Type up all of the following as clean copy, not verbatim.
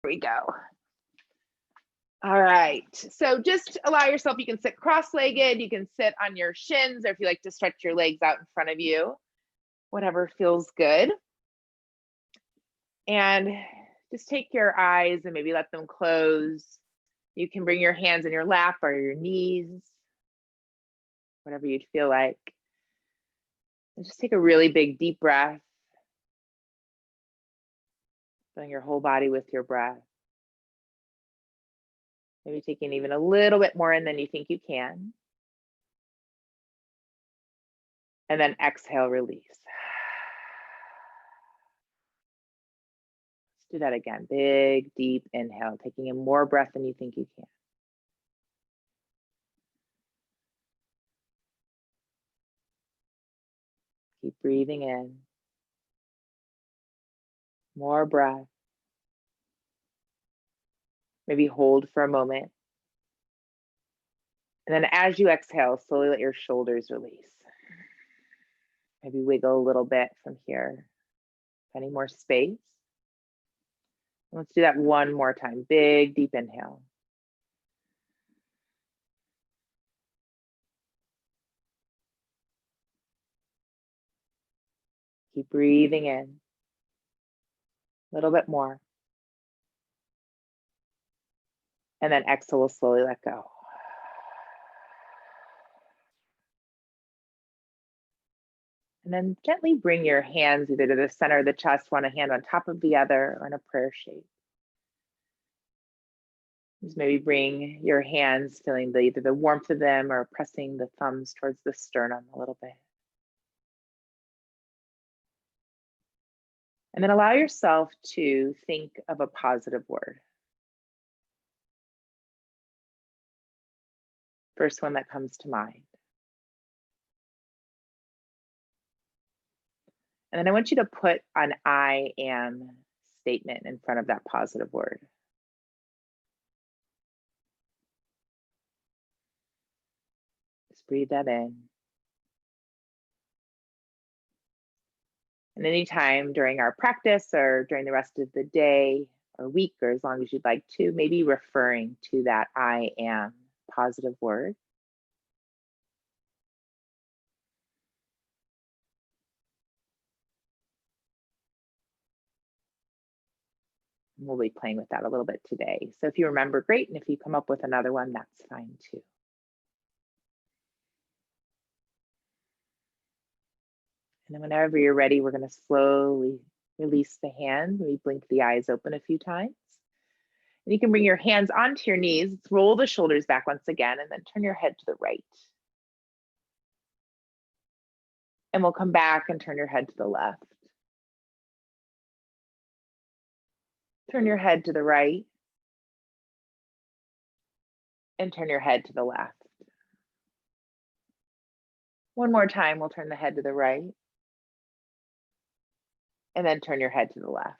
we go. All right, so just allow yourself, you can sit cross-legged, you can sit on your shins, or if you like to stretch your legs out in front of you, whatever feels good. And just take your eyes and maybe let them close. You can bring your hands in your lap or your knees, whatever you'd feel like. And just take a really big deep breath, filling your whole body with your breath. Maybe taking even a little bit more in than you think you can. And then exhale, release. Let's do that again. Big, deep inhale, taking in more breath than you think you can. Keep breathing in. More breath. Maybe hold for a moment. And then as you exhale, slowly let your shoulders release. Maybe wiggle a little bit from here. Any more space? Let's do that one more time. Big, deep inhale. Keep breathing in. A little bit more. And then exhale, we'll slowly let go. And then gently bring your hands either to the center of the chest, one hand on top of the other, or in a prayer shape. Just maybe bring your hands, feeling either the warmth of them or pressing the thumbs towards the sternum a little bit. And then allow yourself to think of a positive word. First one that comes to mind. And then I want you to put an I am statement in front of that positive word. Just breathe that in. And anytime during our practice or during the rest of the day or week, or as long as you'd like to, maybe referring to that I am positive word. We'll be playing with that a little bit today. So if you remember, great. And if you come up with another one, that's fine too. And then whenever you're ready, we're going to slowly release the hand. We blink the eyes open a few times. And you can bring your hands onto your knees. Let's roll the shoulders back once again, and then turn your head to the right. And we'll come back and turn your head to the left. Turn your head to the right. And turn your head to the left. One more time, we'll turn the head to the right. And then turn your head to the left.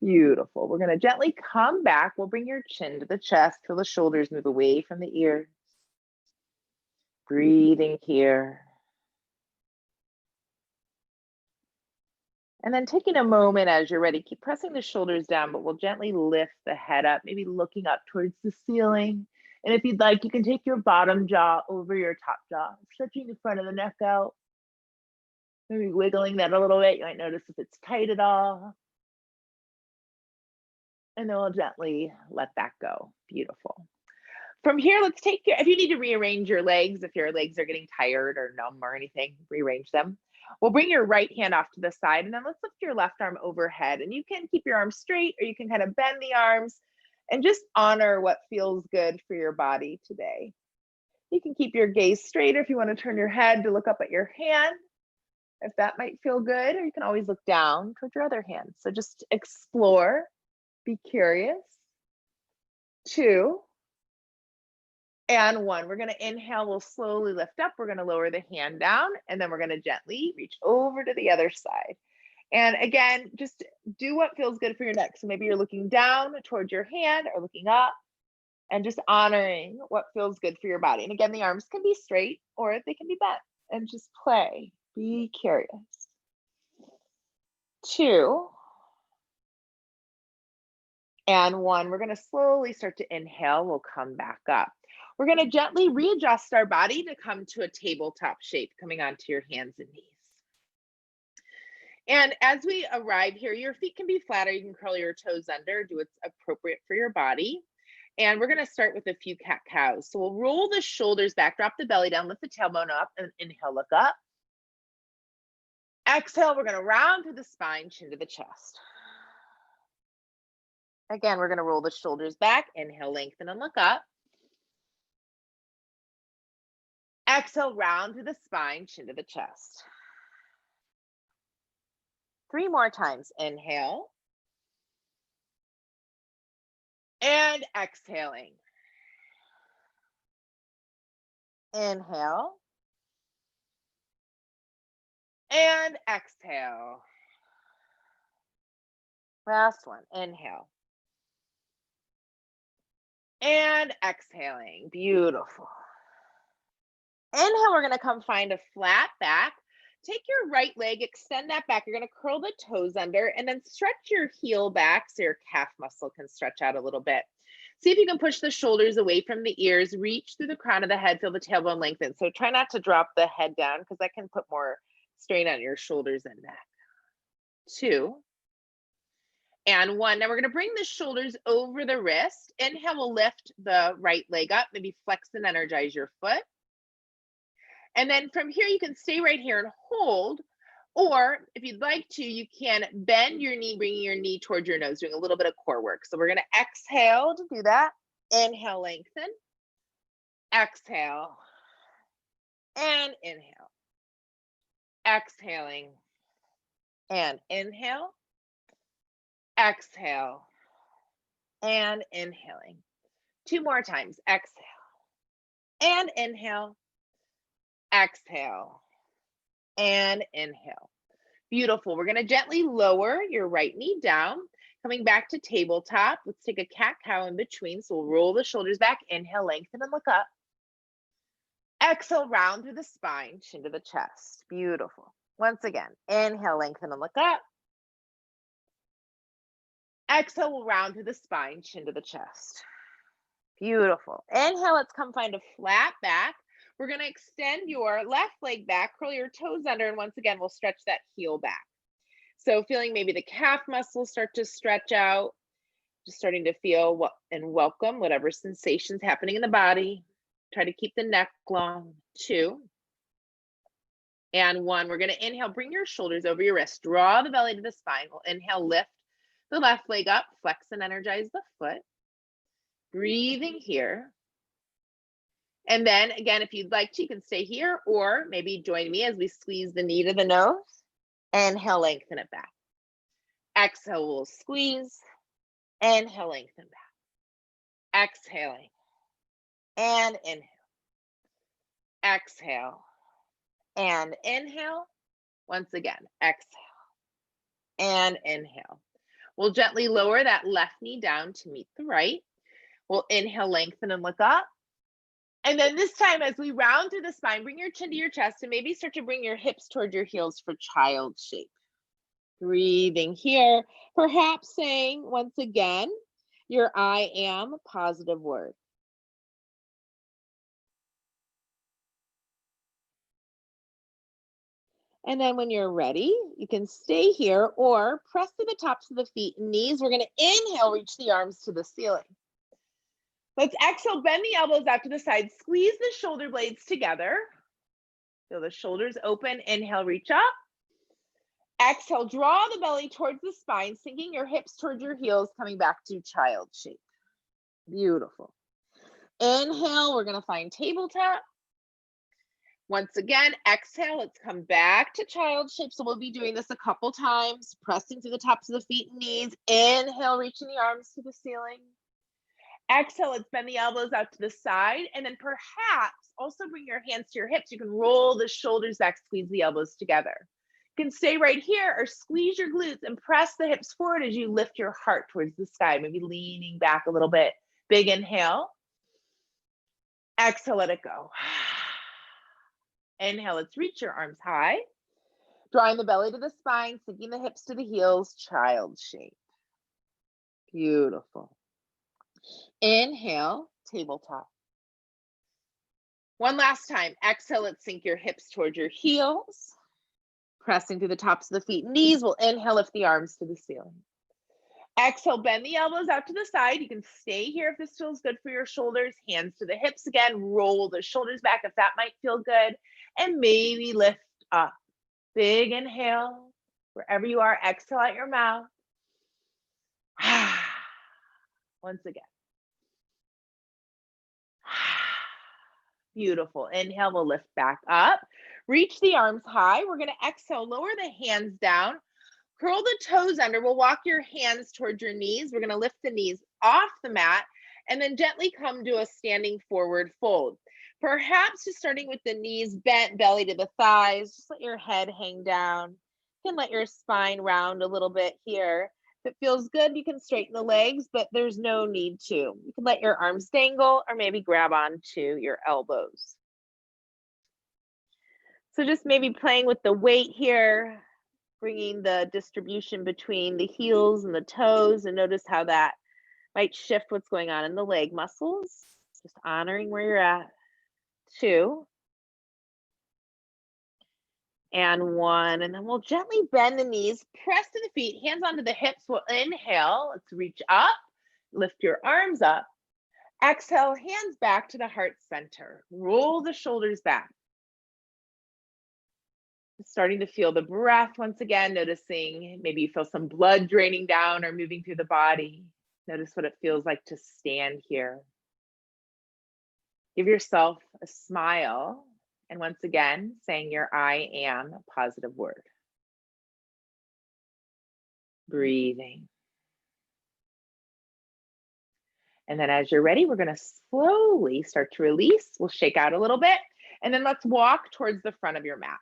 Beautiful. We're going to gently come back. We'll bring your chin to the chest. Feel the shoulders move away from the ears. Breathing here. And then taking a moment as you're ready, keep pressing the shoulders down, but we'll gently lift the head up, maybe looking up towards the ceiling. And if you'd like, you can take your bottom jaw over your top jaw, stretching the front of the neck out. Maybe wiggling that a little bit. You might notice if it's tight at all. And then we'll gently let that go. Beautiful. From here, let's take your, if you need to rearrange your legs, if your legs are getting tired or numb or anything, rearrange them. We'll bring your right hand off to the side, and then let's lift your left arm overhead. And you can keep your arms straight, or you can kind of bend the arms and just honor what feels good for your body today. You can keep your gaze straight, or if you want to turn your head to look up at your hand, if that might feel good, or you can always look down towards your other hand. So just explore, be curious. 2 and 1. We're going to inhale, we'll slowly lift up, we're going to lower the hand down, and then we're going to gently reach over to the other side. And again, just do what feels good for your neck. So maybe you're looking down towards your hand or looking up, and just honoring what feels good for your body. And again, the arms can be straight or they can be bent, and just play. Be curious. 2 And one. We're going to slowly start to inhale. We'll come back up. We're going to gently readjust our body to come to a tabletop shape, coming onto your hands and knees. And as we arrive here, your feet can be flat or you can curl your toes under, do what's appropriate for your body. And we're going to start with a few cat cows. So we'll roll the shoulders back, drop the belly down, lift the tailbone up, and inhale, look up. Exhale, we're going to round through the spine, chin to the chest. Again, we're going to roll the shoulders back, inhale, lengthen, and look up. Exhale, round through the spine, chin to the chest. 3 more times. Inhale. And exhaling. Inhale. And exhale. Last one. Inhale. And exhaling. Beautiful. Inhale, we're going to come find a flat back. Take your right leg, extend that back. You're going to curl the toes under and then stretch your heel back so your calf muscle can stretch out a little bit. See if you can push the shoulders away from the ears, reach through the crown of the head, feel the tailbone lengthen. So try not to drop the head down because that can put more strain on your shoulders and neck. 2 and 1. Now we're going to bring the shoulders over the wrist. Inhale, we'll lift the right leg up, maybe flex and energize your foot. And then from here, you can stay right here and hold, or if you'd like to, you can bend your knee, bringing your knee towards your nose, doing a little bit of core work. So we're going to exhale to do that. Inhale, lengthen. Exhale. And inhale. Exhaling. And inhale. Exhale. And inhaling. 2 more times. Exhale. And inhale. Exhale and inhale. Beautiful. We're going to gently lower your right knee down, coming back to tabletop. Let's take a cat cow in between. So we'll roll the shoulders back, inhale, lengthen and look up. Exhale, round through the spine, chin to the chest. Beautiful. Once again, inhale, lengthen and look up. Exhale, we'll round through the spine, chin to the chest. Beautiful. Inhale, let's come find a flat back. We're going to extend your left leg back, curl your toes under, and once again, we'll stretch that heel back. So feeling maybe the calf muscles start to stretch out, just starting to feel and welcome whatever sensations happening in the body. Try to keep the neck long. 2 and 1. We're going to inhale, bring your shoulders over your wrist, draw the belly to the spine. We'll inhale, lift the left leg up, flex and energize the foot. Breathing here. And then again, if you'd like to, you can stay here or maybe join me as we squeeze the knee to the nose. Inhale, lengthen it back. Exhale, we'll squeeze. Inhale, lengthen back. Exhaling. And inhale. Exhale. And inhale. Once again, exhale. And inhale. We'll gently lower that left knee down to meet the right. We'll inhale, lengthen and look up. And then this time, as we round through the spine, bring your chin to your chest and maybe start to bring your hips toward your heels for child shape. Breathing here, perhaps saying once again, your I am positive word. And then when you're ready, you can stay here or press to the tops of the feet and knees. We're going to inhale, reach the arms to the ceiling. Let's exhale, bend the elbows out to the side, squeeze the shoulder blades together. Feel the shoulders open, inhale, reach up. Exhale, draw the belly towards the spine, sinking your hips towards your heels, coming back to child shape. Beautiful. Inhale, we're going to find tabletop. Once again, exhale, let's come back to child shape. So we'll be doing this a couple times, pressing to the tops of the feet and knees. Inhale, reaching the arms to the ceiling. Exhale, let's bend the elbows out to the side. And then perhaps also bring your hands to your hips. You can roll the shoulders back, squeeze the elbows together. You can stay right here or squeeze your glutes and press the hips forward as you lift your heart towards the sky, maybe leaning back a little bit. Big inhale. Exhale, let it go. Inhale, let's reach your arms high. Drawing the belly to the spine, sinking the hips to the heels, child shape. Beautiful. Inhale, tabletop. One last time. Exhale, let's sink your hips towards your heels. Pressing through the tops of the feet and knees. We'll inhale, lift the arms to the ceiling. Exhale, bend the elbows out to the side. You can stay here if this feels good for your shoulders. Hands to the hips again. Roll the shoulders back if that might feel good. And maybe lift up. Big inhale. Wherever you are, exhale out your mouth. Once again. Beautiful. Inhale, we'll lift back up. Reach the arms high. We're going to exhale, lower the hands down. Curl the toes under. We'll walk your hands towards your knees. We're going to lift the knees off the mat and then gently come to a standing forward fold. Perhaps just starting with the knees bent, belly to the thighs. Just let your head hang down. You can let your spine round a little bit here. If it feels good, you can straighten the legs, but there's no need to. You can let your arms dangle or maybe grab onto your elbows. So just maybe playing with the weight here, bringing the distribution between the heels and the toes, and notice how that might shift what's going on in the leg muscles. Just honoring where you're at. 2 and 1, and then we'll gently bend the knees, press to the feet, hands onto the hips. We'll inhale, let's reach up, lift your arms up. Exhale, hands back to the heart center. Roll the shoulders back. Starting to feel the breath once again, noticing maybe you feel some blood draining down or moving through the body. Notice what it feels like to stand here. Give yourself a smile. And once again, saying your I am positive word. Breathing. And then as you're ready, we're going to slowly start to release. We'll shake out a little bit. And then let's walk towards the front of your mat.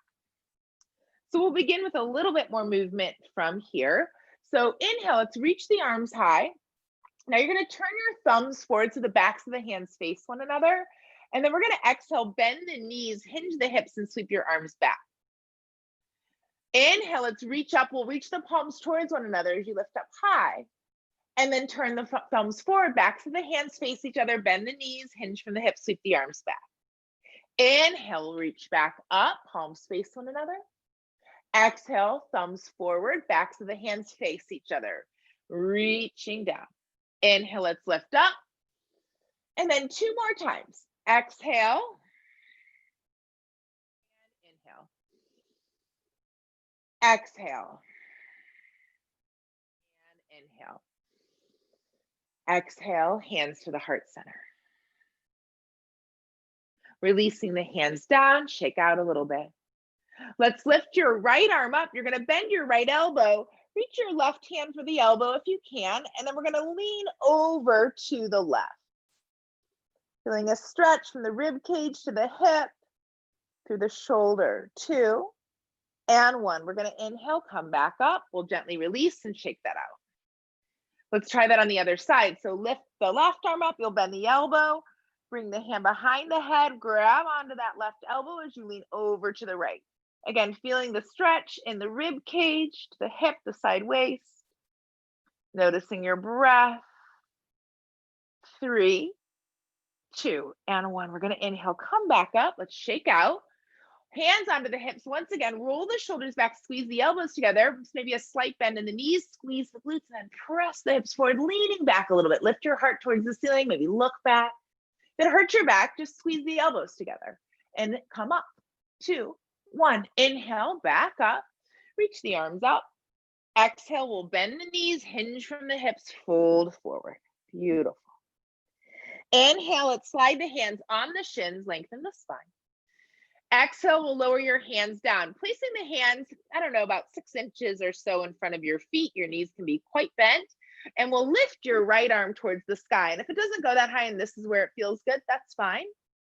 So we'll begin with a little bit more movement from here. So inhale, let's reach the arms high. Now you're going to turn your thumbs forward so the backs of the hands face one another. And then we're going to exhale, bend the knees, hinge the hips, and sweep your arms back. Inhale, let's reach up. We'll reach the palms towards one another as you lift up high. And then turn the thumbs forward, backs of the hands face each other, bend the knees, hinge from the hips, sweep the arms back. Inhale, reach back up, palms face one another. Exhale, thumbs forward, backs of the hands face each other, reaching down. Inhale, let's lift up. And then 2 more times. Exhale. And inhale. Exhale. And inhale. Exhale, hands to the heart center. Releasing the hands down, shake out a little bit. Let's lift your right arm up. You're going to bend your right elbow. Reach your left hand for the elbow if you can. And then we're going to lean over to the left. Feeling a stretch from the rib cage to the hip, through the shoulder. 2 and 1. We're going to inhale, come back up. We'll gently release and shake that out. Let's try that on the other side. So lift the left arm up. You'll bend the elbow. Bring the hand behind the head. Grab onto that left elbow as you lean over to the right. Again, feeling the stretch in the rib cage, to the hip, the side waist. Noticing your breath. 3, 2, and 1. We're going to inhale, come back up. Let's shake out. Hands onto the hips. Once again, roll the shoulders back, squeeze the elbows together. Maybe a slight bend in the knees, squeeze the glutes, and then press the hips forward, leaning back a little bit. Lift your heart towards the ceiling, maybe look back. If it hurts your back, just squeeze the elbows together and come up. 2, 1. Inhale, back up. Reach the arms up. Exhale, we'll bend the knees, hinge from the hips, fold forward. Beautiful. Inhale, let's slide the hands on the shins, lengthen the spine. Exhale, we'll lower your hands down. Placing the hands, I don't know, about 6 inches or so in front of your feet. Your knees can be quite bent. And we'll lift your right arm towards the sky. And if it doesn't go that high and this is where it feels good, that's fine.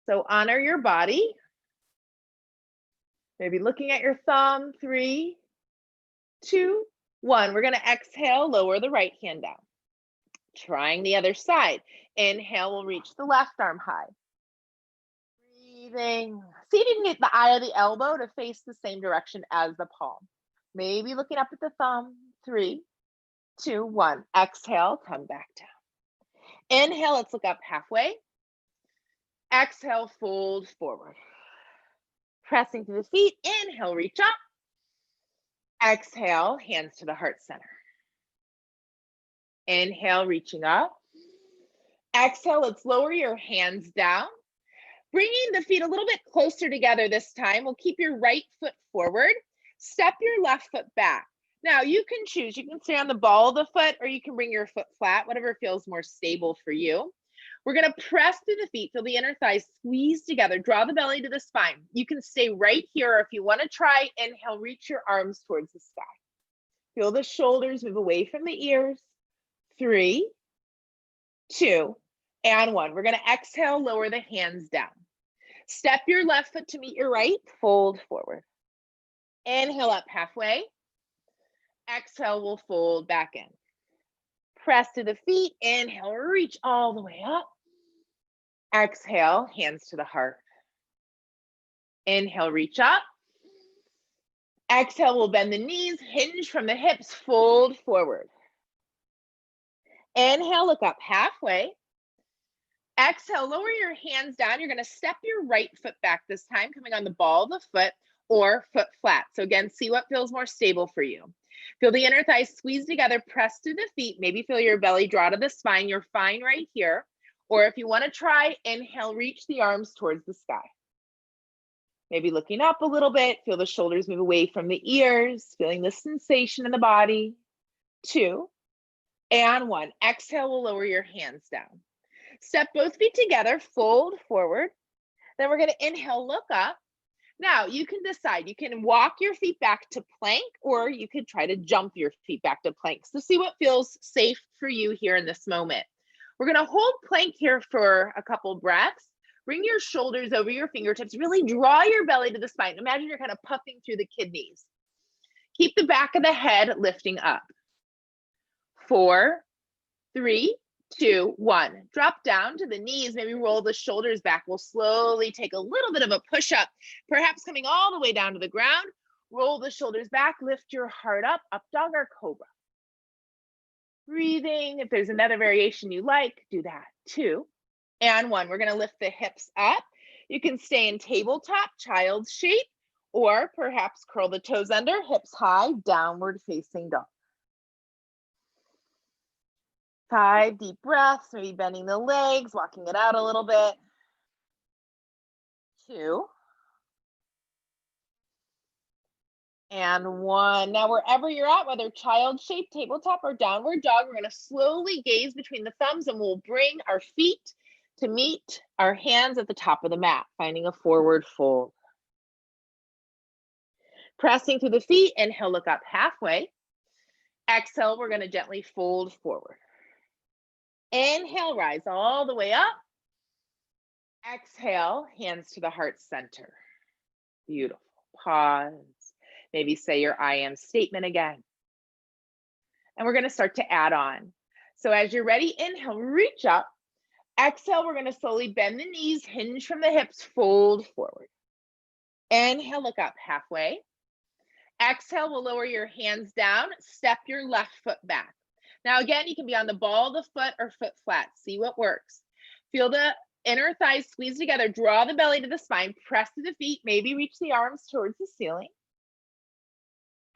So honor your body. Maybe looking at your thumb. 3, 2, 1. We're going to exhale, lower the right hand down. Trying the other side. Inhale, we'll reach the left arm high. Breathing. See if you can get the eye of the elbow to face the same direction as the palm. Maybe looking up at the thumb. 3, 2, 1. Exhale, come back down. Inhale, let's look up halfway. Exhale, fold forward. Pressing through the feet. Inhale, reach up. Exhale, hands to the heart center. Inhale, reaching up. Exhale, let's lower your hands down. Bringing the feet a little bit closer together this time. We'll keep your right foot forward. Step your left foot back. Now you can choose. You can stay on the ball of the foot or you can bring your foot flat, whatever feels more stable for you. We're going to press through the feet, feel the inner thighs squeeze together, draw the belly to the spine. You can stay right here, or if you want to try, inhale, reach your arms towards the sky. Feel the shoulders move away from the ears. 3, 2, and 1. We're going to exhale, lower the hands down. Step your left foot to meet your right, fold forward. Inhale up halfway. Exhale, we'll fold back in. Press to the feet, inhale, reach all the way up. Exhale, hands to the heart. Inhale, reach up. Exhale, we'll bend the knees, hinge from the hips, fold forward. Inhale, look up halfway. Exhale, lower your hands down. You're going to step your right foot back this time, coming on the ball of the foot or foot flat. So again, see what feels more stable for you. Feel the inner thighs squeeze together, press through the feet. Maybe feel your belly draw to the spine. You're fine right here. Or if you want to try, inhale, reach the arms towards the sky. Maybe looking up a little bit, feel the shoulders move away from the ears, feeling the sensation in the body. 2, and 1. Exhale, we'll lower your hands down. Step both feet together, fold forward. Then we're going to inhale, look up. Now you can decide, you can walk your feet back to plank, or you could try to jump your feet back to plank. So see what feels safe for you here in this moment. We're going to hold plank here for a couple breaths. Bring your shoulders over your fingertips. Really draw your belly to the spine. Imagine you're kind of puffing through the kidneys. Keep the back of the head lifting up. 4, 3, 2, 1. Drop down to the knees. Maybe roll the shoulders back. We'll slowly take a little bit of a push up, perhaps coming all the way down to the ground. Roll the shoulders back. Lift your heart up. Up dog or cobra. Breathing. If there's another variation you like, do that. 2, and 1. We're going to lift the hips up. You can stay in tabletop, child's shape, or perhaps curl the toes under, hips high, downward facing dog. 5 deep breaths, maybe bending the legs, walking it out a little bit. 2, and 1. Now, wherever you're at, whether child shape, tabletop, or downward dog, we're going to slowly gaze between the thumbs and we'll bring our feet to meet our hands at the top of the mat, finding a forward fold. Pressing through the feet, inhale, look up halfway. Exhale, we're going to gently fold forward. Inhale, rise all the way up. Exhale, hands to the heart center. Beautiful. Pause. Maybe say your I am statement again. And we're going to start to add on. So as you're ready, inhale, reach up. Exhale, we're going to slowly bend the knees, hinge from the hips, fold forward. Inhale, look up halfway. Exhale, we'll lower your hands down, step your left foot back. Now again, you can be on the ball of the foot or foot flat. See what works. Feel the inner thighs squeeze together, draw the belly to the spine, press to the feet, maybe reach the arms towards the ceiling.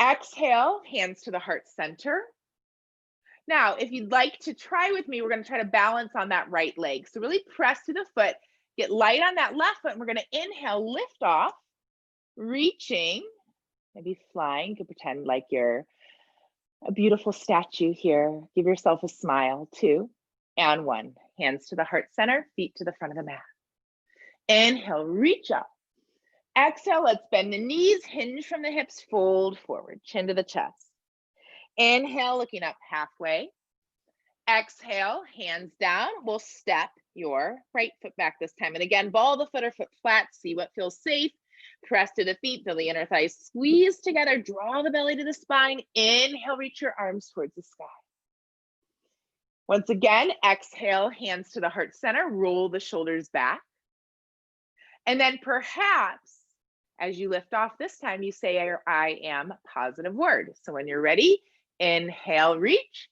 Exhale, hands to the heart center. Now, if you'd like to try with me, we're going to try to balance on that right leg. So really press to the foot, get light on that left foot, and we're going to inhale, lift off, reaching, maybe flying. You can pretend like you're a beautiful statue here. Give yourself a smile. 2, and 1. Hands to the heart center, feet to the front of the mat. Inhale, reach up. Exhale, let's bend the knees, hinge from the hips, fold forward, chin to the chest. Inhale, looking up halfway. Exhale, hands down. We'll step your right foot back this time. And again, ball the foot or foot flat. See what feels safe. Press to the feet, feel the inner thighs squeeze together. Draw the belly to the spine. Inhale, reach your arms towards the sky. Once again, exhale, hands to the heart center. Roll the shoulders back. And then perhaps, as you lift off this time, you say your I am positive word. So when you're ready, Inhale, reach.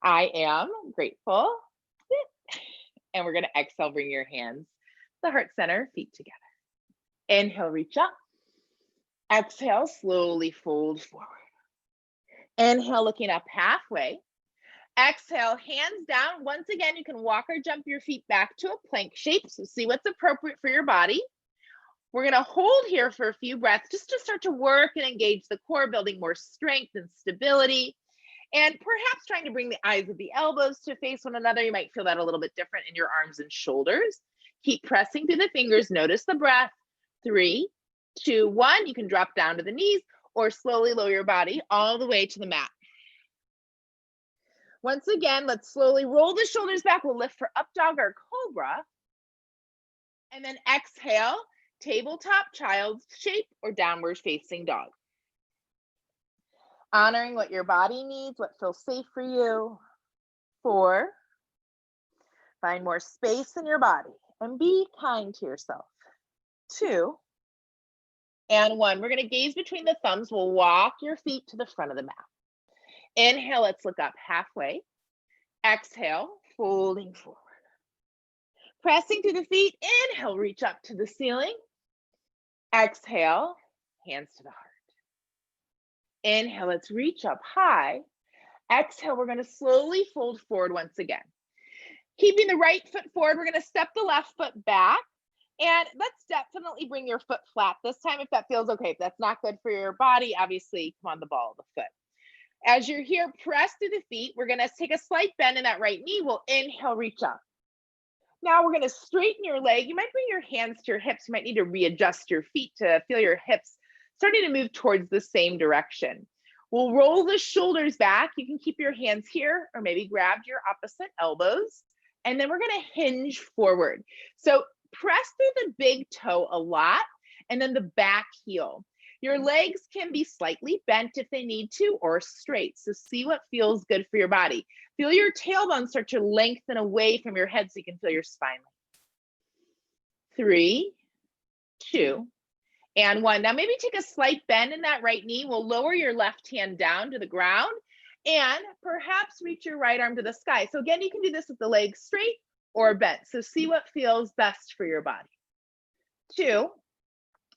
I am grateful. And we're going to exhale, bring your hands to the heart center, feet together. Inhale, reach up. Exhale, slowly fold forward. Inhale, looking up halfway. Exhale, hands down. Once again, you can walk or jump your feet back to a plank shape. So see what's appropriate for your body. We're going to hold here for a few breaths just to start to work and engage the core, building more strength and stability. And perhaps trying to bring the eyes of the elbows to face one another. You might feel that a little bit different in your arms and shoulders. Keep pressing through the fingers. Notice the breath. 3, 2, 1. You can drop down to the knees or slowly lower your body all the way to the mat. Once again, let's slowly roll the shoulders back. We'll lift for up dog or cobra. And then exhale, tabletop, child's shape, or downward facing dog. Honoring what your body needs, what feels safe for you. 4, find more space in your body and be kind to yourself. 2, and 1. We're going to gaze between the thumbs. We'll walk your feet to the front of the mat. Inhale, let's look up halfway. Exhale, folding forward. Pressing through the feet. Inhale, reach up to the ceiling. Exhale, hands to the heart. Inhale, let's reach up high. Exhale, we're going to slowly fold forward once again. Keeping the right foot forward, we're going to step the left foot back. And let's definitely bring your foot flat this time if that feels okay. If that's not good for your body, obviously come on the ball of the foot. As you're here, press through the feet. We're going to take a slight bend in that right knee. We'll inhale, reach up. Now we're going to straighten your leg. You might bring your hands to your hips. You might need to readjust your feet to feel your hips starting to move towards the same direction. We'll roll the shoulders back. You can keep your hands here or maybe grab your opposite elbows. And then we're going to hinge forward. So press through the big toe a lot and then the back heel. Your legs can be slightly bent if they need to or straight. So see what feels good for your body. Feel your tailbone start to lengthen away from your head so you can feel your spine. 3, 2, and 1. Now maybe take a slight bend in that right knee. We'll lower your left hand down to the ground and perhaps reach your right arm to the sky. So again, you can do this with the legs straight or bent. So see what feels best for your body. 2,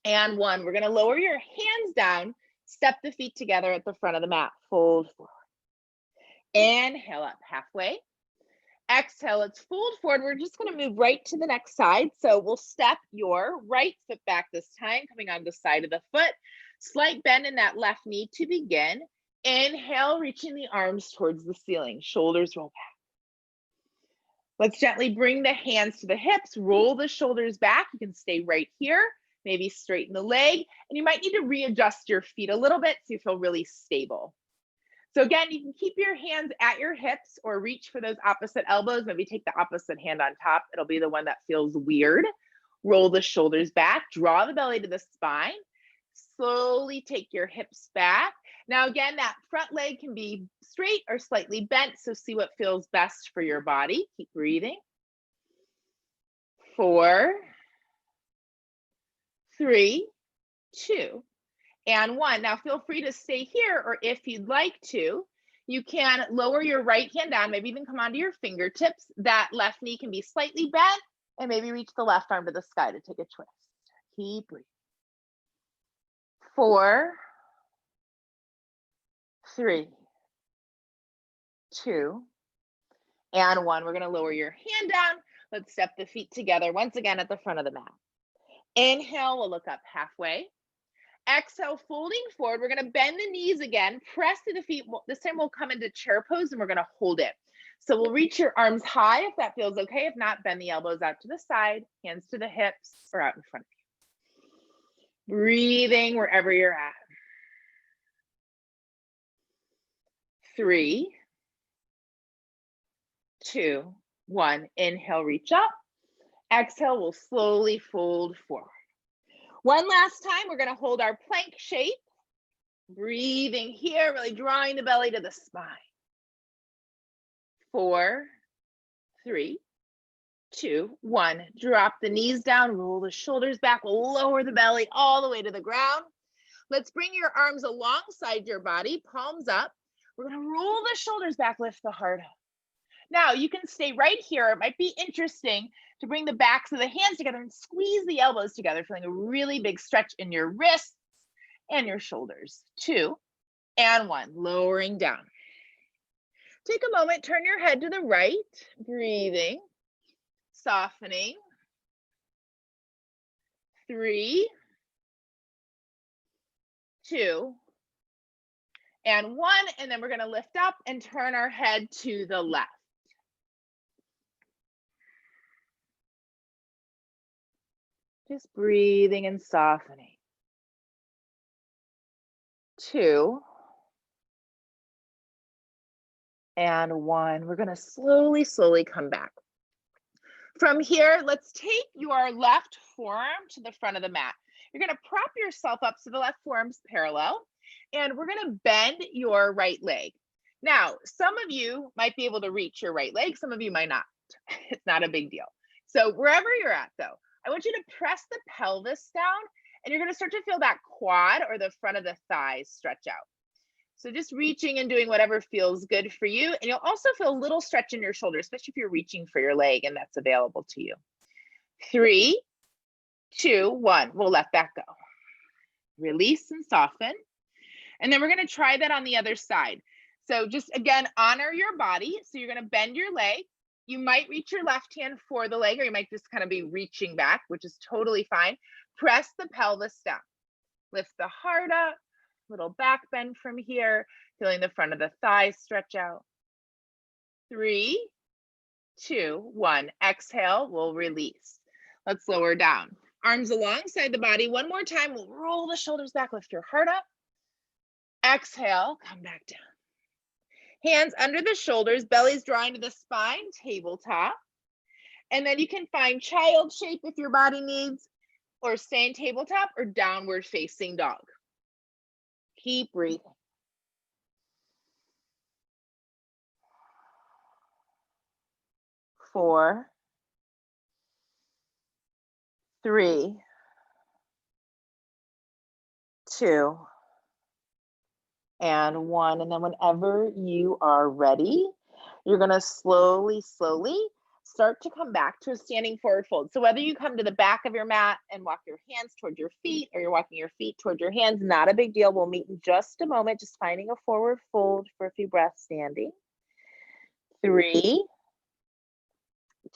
and 1. We're going to lower your hands down, step the feet together at the front of the mat, fold forward. Inhale up halfway. Exhale, let's fold forward. We're just going to move right to the next side. So we'll step your right foot back this time, coming on the side of the foot. Slight bend in that left knee to begin. Inhale, reaching the arms towards the ceiling. Shoulders roll back. Let's gently bring the hands to the hips, roll the shoulders back. You can stay right here, maybe straighten the leg, and you might need to readjust your feet a little bit so you feel really stable. So again, you can keep your hands at your hips or reach for those opposite elbows. Maybe take the opposite hand on top. It'll be the one that feels weird. Roll the shoulders back, draw the belly to the spine. Slowly take your hips back. Now again, that front leg can be straight or slightly bent, so see what feels best for your body. Keep breathing. 4, 3, 2, and 1. Now feel free to stay here, or if you'd like to, you can lower your right hand down, maybe even come onto your fingertips. That left knee can be slightly bent, and maybe reach the left arm to the sky to take a twist. Keep breathing. 4, 3, 2, and 1. We're going to lower your hand down. Let's step the feet together once again at the front of the mat. Inhale, we'll look up halfway. Exhale, folding forward. We're going to bend the knees again, press through the feet. This time we'll come into chair pose and we're going to hold it. So we'll reach your arms high if that feels okay. If not, bend the elbows out to the side, hands to the hips or out in front of you. Breathing wherever you're at. 3, 2, 1. Inhale, reach up. Exhale, we'll slowly fold forward. One last time, we're going to hold our plank shape. Breathing here, really drawing the belly to the spine. 4, 3, 2, 1. Drop the knees down, roll the shoulders back, lower the belly all the way to the ground. Let's bring your arms alongside your body, palms up. We're gonna roll the shoulders back, lift the heart up. Now you can stay right here. It might be interesting to bring the backs of the hands together and squeeze the elbows together, feeling a really big stretch in your wrists and your shoulders. 2 and 1, lowering down. Take a moment, turn your head to the right, breathing, softening. 3, 2, and 1, and then we're going to lift up and turn our head to the left. Just breathing and softening. 2 and 1. We're going to slowly come back. From here, let's take your left forearm to the front of the mat. You're going to prop yourself up so the left forearm's parallel, and we're going to bend your right leg. Now, some of you might be able to reach your right leg, some of you might not. It's not a big deal. So wherever you're at though, I want you to press the pelvis down, and you're going to start to feel that quad or the front of the thighs stretch out. So just reaching and doing whatever feels good for you. And you'll also feel a little stretch in your shoulder, especially if you're reaching for your leg and that's available to you. 3, 2, 1. We'll let that go. Release and soften. And then we're going to try that on the other side. So just again, honor your body. So you're going to bend your leg. You might reach your left hand for the leg, or you might just kind of be reaching back, which is totally fine. Press the pelvis down. Lift the heart up. Little back bend from here, feeling the front of the thighs stretch out. 3, 2, 1. Exhale, we'll release. Let's lower down. Arms alongside the body. One more time, we'll roll the shoulders back, lift your heart up. Exhale, come back down. Hands under the shoulders, belly's drawing to the spine, tabletop. And then you can find child shape if your body needs, or stay in tabletop or downward facing dog. Keep breathing. 4, 3, 2, and 1. And then whenever you are ready, you're going to slowly start to come back to a standing forward fold. So whether you come to the back of your mat and walk your hands toward your feet, or you're walking your feet toward your hands, not a big deal. We'll meet in just a moment, just finding a forward fold for a few breaths standing. 3,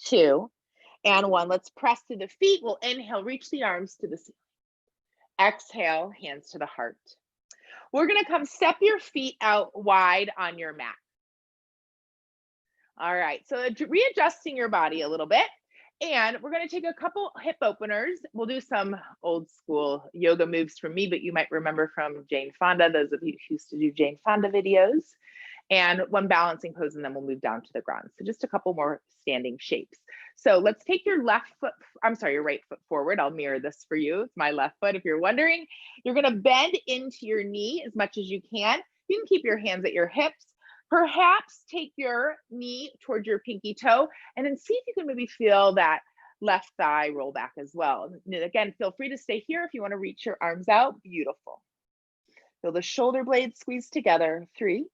2, and 1. Let's press to the feet. We'll inhale, reach the arms to the ceiling. Exhale, hands to the heart. We're going to come step your feet out wide on your mat. All right, so readjusting your body a little bit. And we're going to take a couple hip openers. We'll do some old school yoga moves from me, but you might remember from Jane Fonda, those of you who used to do Jane Fonda videos. And one balancing pose, and then we'll move down to the ground. So just a couple more standing shapes. So let's take your right foot forward. I'll mirror this for you. It's my left foot. If you're wondering, you're going to bend into your knee as much as you can. You can keep your hands at your hips. Perhaps take your knee towards your pinky toe, and then see if you can maybe feel that left thigh roll back as well. And again, feel free to stay here if you want to reach your arms out. Beautiful. Feel the shoulder blades squeeze together. 3,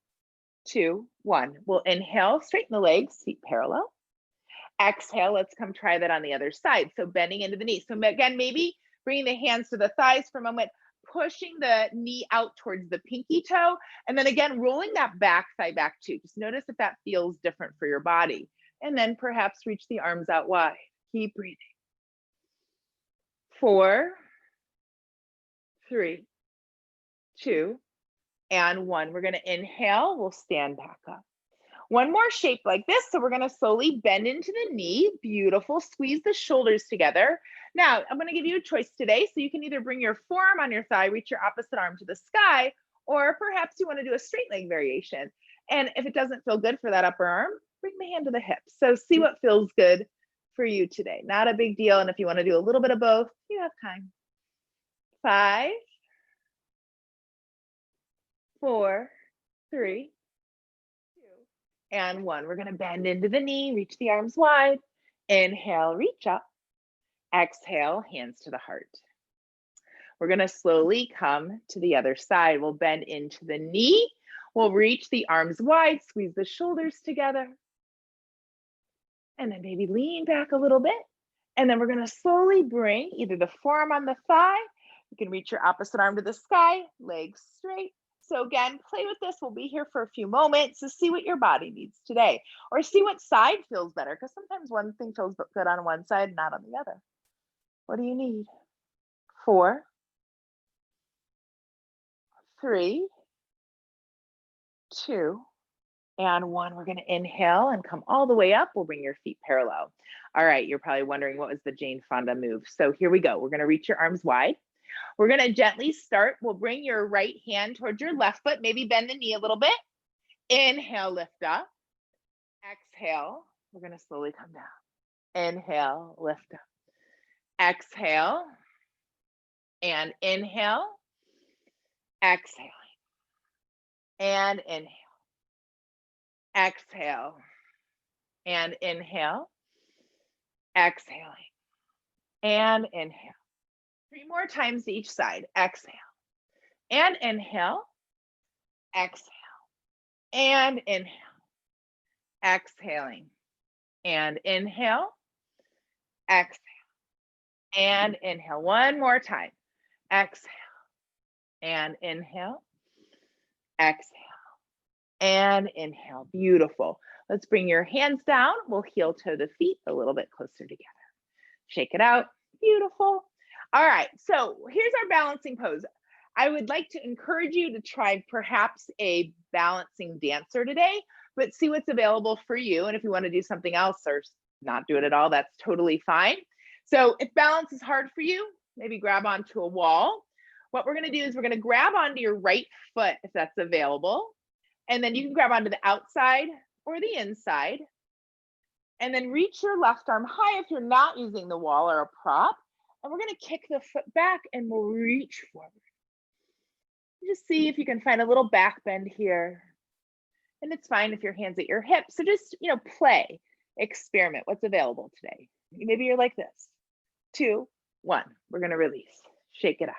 2, 1. We'll inhale, straighten the legs, feet parallel. Exhale, let's come try that on the other side. So bending into the knee. So again, maybe bringing the hands to the thighs for a moment, pushing the knee out towards the pinky toe, and then again, rolling that back thigh back too. Just notice if that feels different for your body. And then perhaps reach the arms out wide. Keep breathing. 4, 3, 2, and 1. We're going to inhale. We'll stand back up. One more shape like this. So we're going to slowly bend into the knee. Beautiful. Squeeze the shoulders together. Now, I'm going to give you a choice today. So you can either bring your forearm on your thigh, reach your opposite arm to the sky, or perhaps you want to do a straight leg variation. And if it doesn't feel good for that upper arm, bring the hand to the hip. So see what feels good for you today. Not a big deal. And if you want to do a little bit of both, you have time. 5, 4, 3, and 1. We're going to bend into the knee, reach the arms wide. Inhale, reach up. Exhale, hands to the heart. We're going to slowly come to the other side. We'll bend into the knee. We'll reach the arms wide, squeeze the shoulders together. And then maybe lean back a little bit. And then we're gonna slowly bring either the forearm on the thigh, you can reach your opposite arm to the sky, legs straight. So again, play with this. We'll be here for a few moments to see what your body needs today, or see what side feels better, because sometimes one thing feels good on one side, not on the other. What do you need? 4, 3, 2, and 1. We're gonna inhale and come all the way up. We'll bring your feet parallel. All right, you're probably wondering what was the Jane Fonda move. So here we go. We're gonna reach your arms wide. We're gonna gently start. We'll bring your right hand towards your left foot, maybe bend the knee a little bit. Inhale, lift up. Exhale, we're gonna slowly come down. Inhale, lift up. Exhale, and inhale, exhaling, and inhale. Exhale, and inhale, exhaling, and inhale. 3 more times to each side. Exhale, and inhale, exhale, and inhale, exhaling, and inhale, exhale, and inhale. One more time. Exhale, and inhale, exhale, and inhale. Beautiful. Let's bring your hands down. We'll heel toe the feet a little bit closer together. Shake it out. Beautiful. All right, so here's our balancing pose. I would like to encourage you to try perhaps a balancing dancer today, but see what's available for you. And if you want to do something else or not do it at all, that's totally fine. So if balance is hard for you, maybe grab onto a wall. What we're going to do is we're going to grab onto your right foot if that's available. And then you can grab onto the outside or the inside. And then reach your left arm high if you're not using the wall or a prop. And we're going to kick the foot back and we'll reach forward. Just see if you can find a little back bend here. And it's fine if your hand's at your hip. So just, play, experiment what's available today. Maybe you're like this. 2, 1. We're going to release. Shake it out.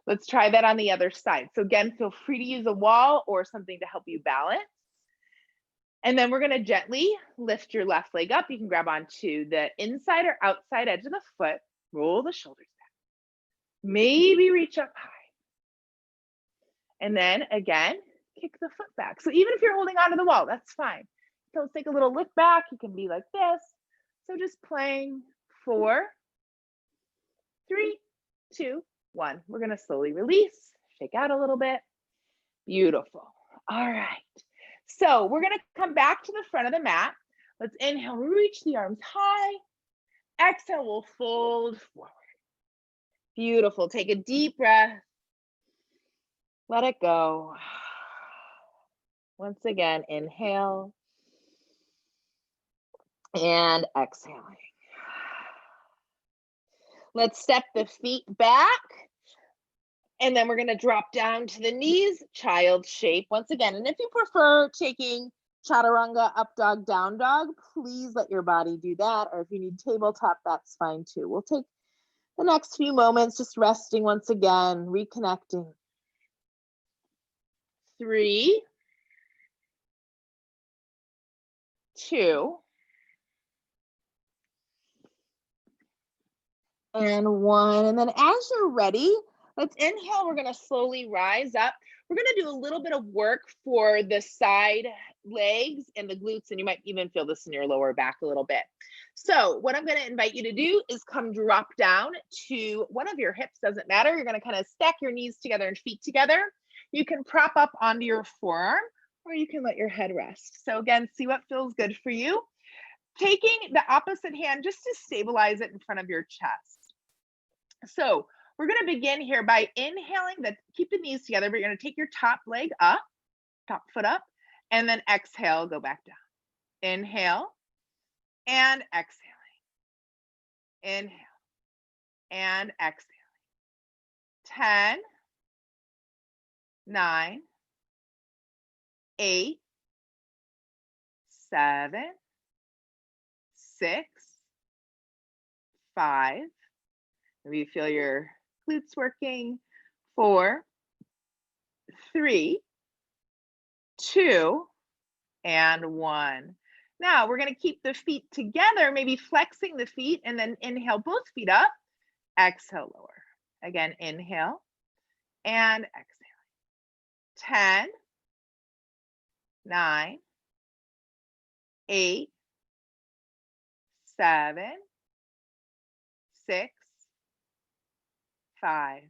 Let's try that on the other side. So again, feel free to use a wall or something to help you balance. And then we're going to gently lift your left leg up. You can grab onto the inside or outside edge of the foot. Roll the shoulders back. Maybe reach up high. And then again, kick the foot back. So even if you're holding onto the wall, that's fine. So let's take a little lift back. You can be like this. So just playing 4, 3, 2, 1. We're going to slowly release, shake out a little bit. Beautiful. All right. So we're going to come back to the front of the mat. Let's inhale, reach the arms high. Exhale, we'll fold forward. Beautiful. Take a deep breath. Let it go. Once again, inhale and exhaling. Let's step the feet back. And then we're going to drop down to the knees, child shape once again. And if you prefer taking chaturanga, up dog, down dog, please let your body do that. Or if you need tabletop, that's fine too. We'll take the next few moments just resting once again, reconnecting. 3, 2, and 1. And then as you're ready, let's inhale. We're going to slowly rise up. We're going to do a little bit of work for the side legs and the glutes, and you might even feel this in your lower back a little bit. So what I'm going to invite you to do is come drop down to one of your hips, doesn't matter. You're going to kind of stack your knees together and feet together. You can prop up onto your forearm, or you can let your head rest. So again, see what feels good for you. Taking the opposite hand just to stabilize it in front of your chest. So we're going to begin here by inhaling, keep the knees together, but you're going to take your top leg up, top foot up, and then exhale, go back down. Inhale and exhaling. Inhale and exhaling. 10, 9, 8, 7, 6, 5. Maybe you feel your glutes working. 4, 3, 2, and 1. Now we're going to keep the feet together, maybe flexing the feet, and then inhale both feet up, exhale, lower. Again, inhale and exhale. 10, 9, 8, 7, 6, 5,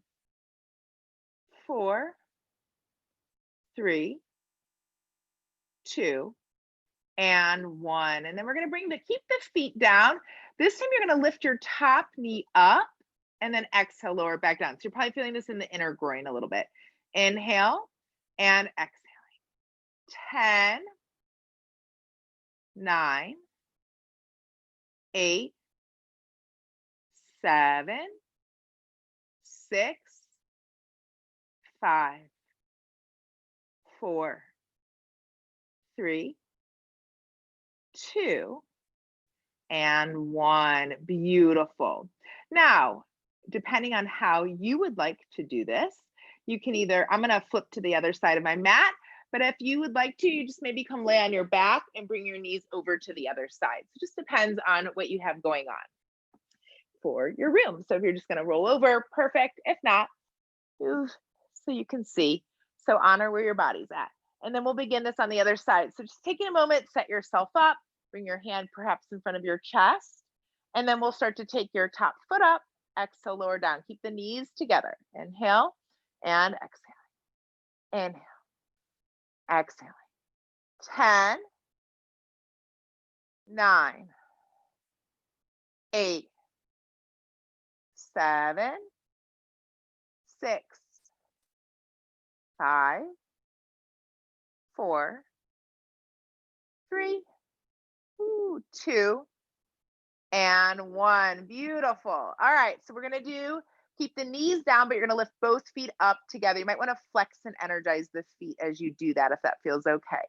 4, 3, 2, and 1. And then we're going to keep the feet down. This time you're going to lift your top knee up and then exhale, lower back down. So you're probably feeling this in the inner groin a little bit. Inhale and exhaling. 10, 9, 8, 7, 6, 5, 4, 3, 2, and 1. Beautiful. Now, depending on how you would like to do this, you can either, I'm going to flip to the other side of my mat, but if you would like to, you just maybe come lay on your back and bring your knees over to the other side. So it just depends on what you have going on for your room. So if you're just going to roll over, perfect. If not, move so you can see. So honor where your body's at. And then we'll begin this on the other side. So just taking a moment, set yourself up, bring your hand perhaps in front of your chest, and then we'll start to take your top foot up, exhale, lower down. Keep the knees together. Inhale and exhale. Inhale, exhaling. 10, 9, 8, 7, 6, 5, 4, 3, 2, and 1. Beautiful. All right, so we're going to keep the knees down, but you're going to lift both feet up together. You might want to flex and energize the feet as you do that, if that feels okay.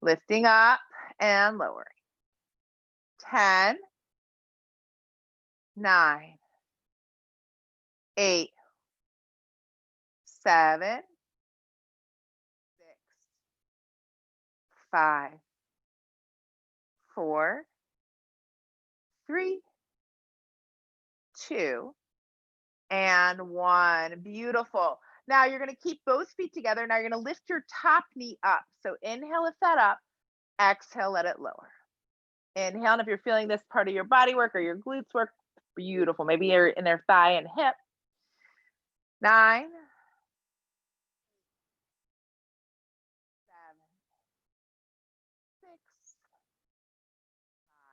Lifting up and lowering. 10, 9, 8, 7, 6, 5, 4, 3, 2, and 1. Beautiful. Now you're going to keep both feet together. Now you're going to lift your top knee up. So inhale, lift that up. Exhale, let it lower. Inhale, and if you're feeling this part of your body work or your glutes work, beautiful. Maybe you're in their thigh and hip. 9, 7, 6, 5,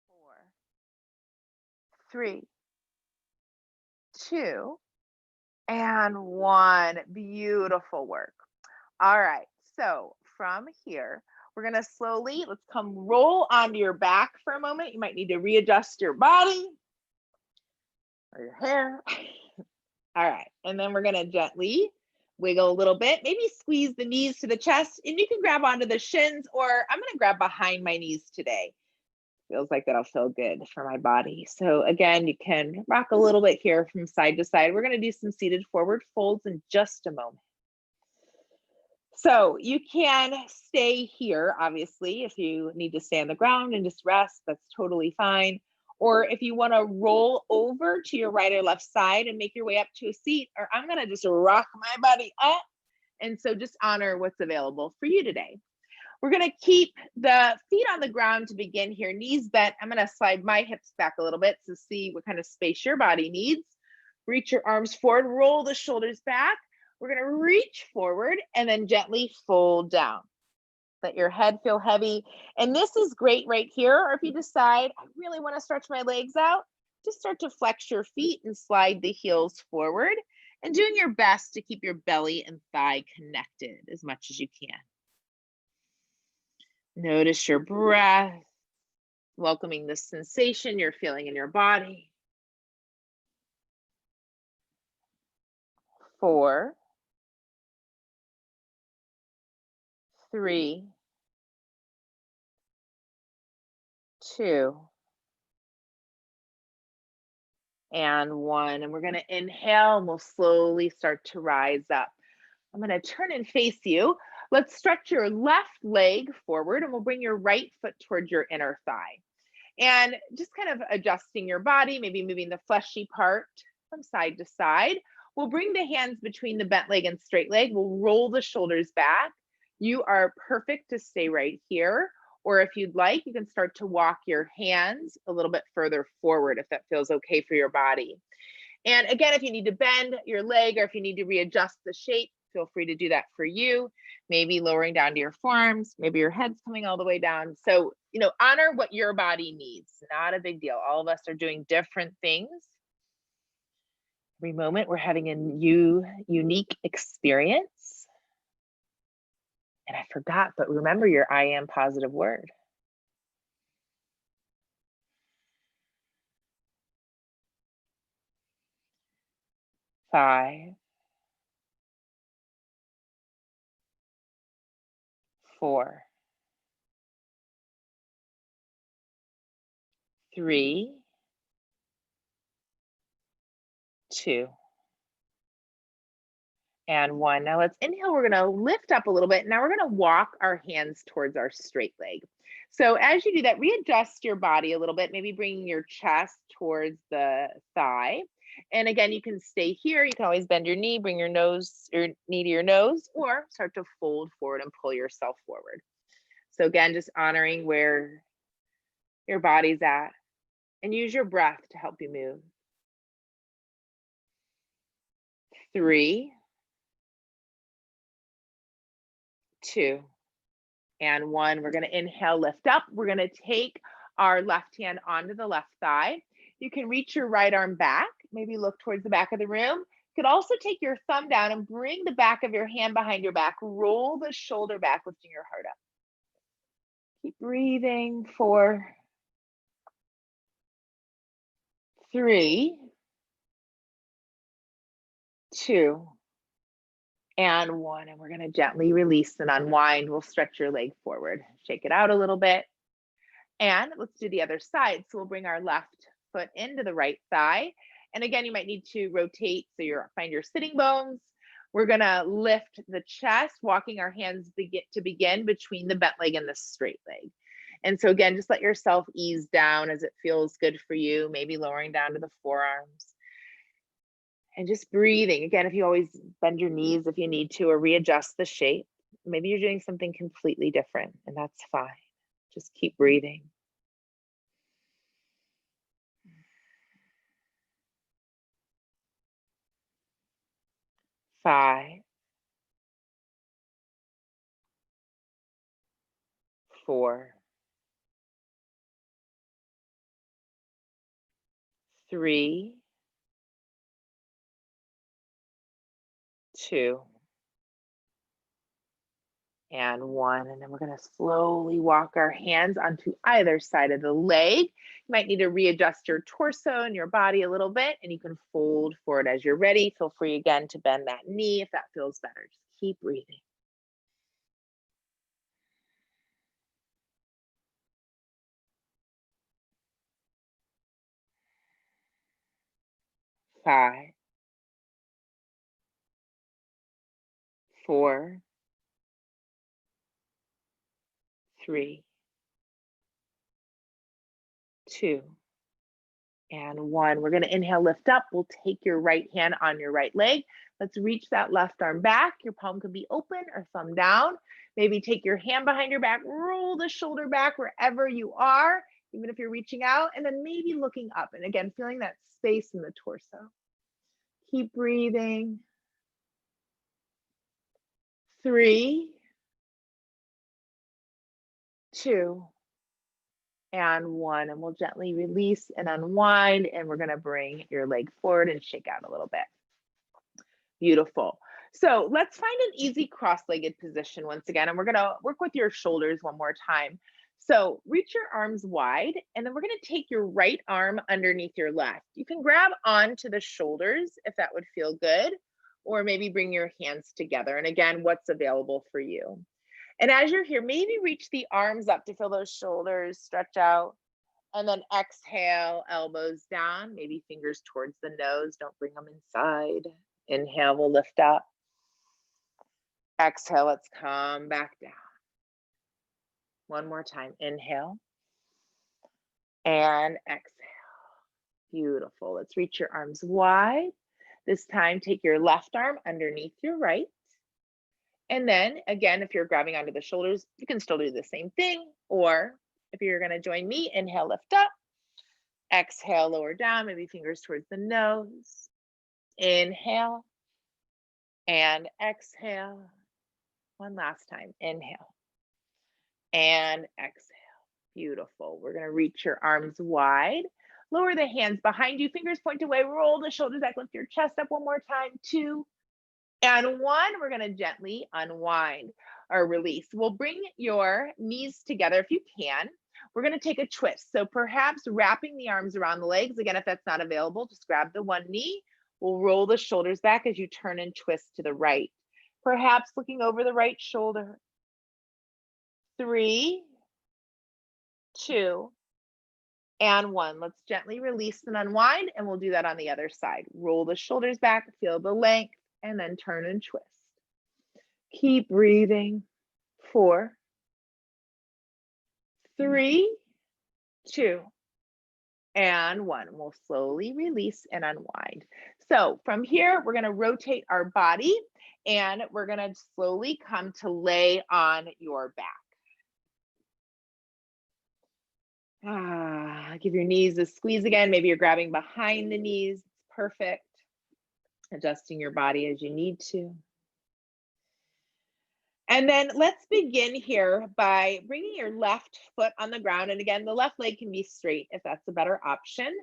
4, 3, 2, and 1. Beautiful work. All right, so from here, we're going to slowly, let's come roll onto your back for a moment. You might need to readjust your body or your hair. All right, and then we're going to gently wiggle a little bit, maybe squeeze the knees to the chest, and you can grab onto the shins, or I'm going to grab behind my knees today. Feels like that'll feel good for my body. So again, you can rock a little bit here from side to side. We're going to do some seated forward folds in just a moment. So you can stay here, obviously, if you need to stay on the ground and just rest, that's totally fine. Or if you want to roll over to your right or left side and make your way up to a seat, or I'm going to just rock my body up. And so just honor what's available for you today. We're going to keep the feet on the ground to begin here, knees bent. I'm going to slide my hips back a little bit to see what kind of space your body needs. Reach your arms forward, roll the shoulders back. We're going to reach forward and then gently fold down. Let your head feel heavy. And this is great right here. Or if you decide, I really want to stretch my legs out, just start to flex your feet and slide the heels forward and doing your best to keep your belly and thigh connected as much as you can. Notice your breath, welcoming the sensation you're feeling in your body. 4, 3, 2, and 1. And we're going to inhale and we'll slowly start to rise up. I'm going to turn and face you. Let's stretch your left leg forward and we'll bring your right foot towards your inner thigh. And just kind of adjusting your body, maybe moving the fleshy part from side to side. We'll bring the hands between the bent leg and straight leg. We'll roll the shoulders back. You are perfect to stay right here. Or if you'd like, you can start to walk your hands a little bit further forward if that feels okay for your body. And again, if you need to bend your leg or if you need to readjust the shape, feel free to do that for you. Maybe lowering down to your forearms, maybe your head's coming all the way down. So, honor what your body needs. Not a big deal. All of us are doing different things. Every moment we're having a unique experience. And I forgot, but remember your I am positive word. 5, 4, 3, 2, and 1. Now let's inhale. We're going to lift up a little bit. Now we're going to walk our hands towards our straight leg. So as you do that, readjust your body a little bit, maybe bringing your chest towards the thigh. And again, you can stay here. You can always bend your knee, bring your knee to your nose, or start to fold forward and pull yourself forward. So again, just honoring where your body's at and use your breath to help you move. 3, 2, and 1. We're going to inhale, lift up. We're going to take our left hand onto the left thigh. You can reach your right arm back, maybe look towards the back of the room. You could also take your thumb down and bring the back of your hand behind your back. Roll the shoulder back, lifting your heart up. Keep breathing. 4, 3, 2, and 1. And we're going to gently release and unwind. We'll stretch your leg forward, shake it out a little bit. And let's do the other side. So we'll bring our left foot into the right thigh. And again, you might need to rotate so find your sitting bones. We're going to lift the chest, walking our hands begin between the bent leg and the straight leg. And so again, just let yourself ease down as it feels good for you, maybe lowering down to the forearms. And just breathing. Again, if you always bend your knees if you need to, or readjust the shape. Maybe you're doing something completely different, and that's fine. Just keep breathing. 5, 4, 3, 2, and 1. And then we're going to slowly walk our hands onto either side of the leg. You might need to readjust your torso and your body a little bit, and you can fold forward as you're ready. Feel free again to bend that knee if that feels better. Just keep breathing. 5, 4, 3, 2, and 1. We're going to inhale, lift up. We'll take your right hand on your right leg. Let's reach that left arm back. Your palm could be open or thumb down. Maybe take your hand behind your back, roll the shoulder back wherever you are, even if you're reaching out, and then maybe looking up. And again, feeling that space in the torso. Keep breathing. 3, 2, and 1. And we'll gently release and unwind. And we're going to bring your leg forward and shake out a little bit. Beautiful. So let's find an easy cross-legged position once again, and we're gonna work with your shoulders one more time. So reach your arms wide, and then we're gonna take your right arm underneath your left. You can grab onto the shoulders if that would feel good, or maybe bring your hands together. And again, what's available for you. And as you're here, maybe reach the arms up to feel those shoulders stretch out. And then exhale, elbows down, maybe fingers towards the nose. Don't bring them inside. Inhale, we'll lift up. Exhale, let's come back down. One more time, inhale and exhale. Beautiful. Let's reach your arms wide. This time, take your left arm underneath your right. And then again, if you're grabbing onto the shoulders, you can still do the same thing. Or if you're gonna join me, inhale, lift up. Exhale, lower down, maybe fingers towards the nose. Inhale and exhale. One last time, inhale and exhale. Beautiful. We're gonna reach your arms wide. Lower the hands behind you, fingers point away, roll the shoulders back, lift your chest up one more time, 2 and 1. We're gonna gently unwind or release. We'll bring your knees together if you can. We're gonna take a twist. So perhaps wrapping the arms around the legs. Again, if that's not available, just grab the one knee. We'll roll the shoulders back as you turn and twist to the right. Perhaps looking over the right shoulder. 3, 2, and 1. Let's gently release and unwind, and we'll do that on the other side. Roll the shoulders back, feel the length, and then turn and twist. Keep breathing. 4, 3, 2, and 1. We'll slowly release and unwind. So from here, we're gonna rotate our body, and we're gonna slowly come to lay on your back. Give your knees a squeeze again. Maybe you're grabbing behind the knees. It's perfect. Adjusting your body as you need to. And then let's begin here by bringing your left foot on the ground. And again, the left leg can be straight if that's a better option.